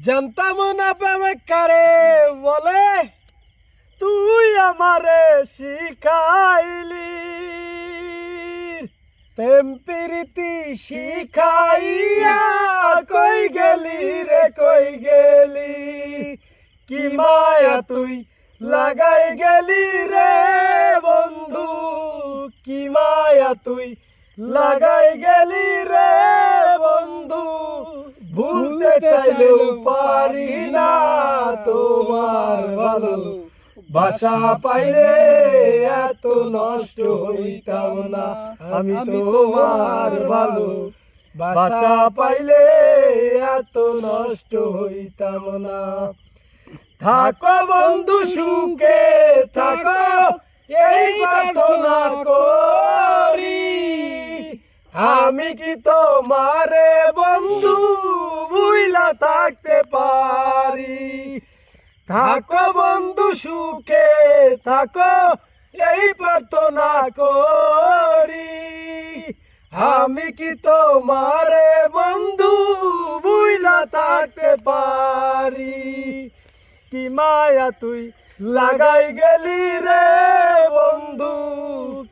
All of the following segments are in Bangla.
জানতাম না প্রেমিক কারে বলে, তুই আমারে শিখাইলি। প্রেম প্রীতি শিখাইয়া কই গেলি রে কই গেলি, কি মায়া তুই লাগাই গেলি রে বন্ধু, কি মায়া তুই লাগাই গেলি রে বন্ধু। ভুলতে চাইলেও পারি না তোমার ভালো বাসা পাইলে এত নষ্ট হইতাম না। আমি তোমার ভালো বাসা পাইলে এত নষ্ট হইতাম না। থাকো বন্ধু সুখে থাকো, এই প্রার্থনা করি। আমি কি তোমারে বন্ধু ভুইলা থাকতে পারি। থাকো বন্ধু সুখে থাকো, এই প্রার্থনা করি। আমি কি তোমারে বন্ধু ভুইলা থাকতে পারি। কি মায়া তুই লাগাই গেলি রে বন্ধু,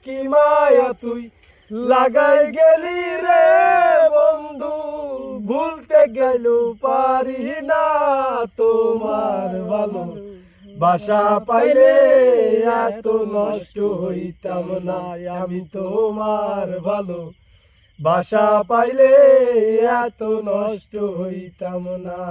কি মায়া তুই লাগাই গেলি রে বন্ধু। ভুলতে গেল পারি না তোমার ভালো বাসা পাইলে এত নষ্ট হইতাম না। আমি তোমার ভালো বাসা পাইলে এত নষ্ট হইতাম না।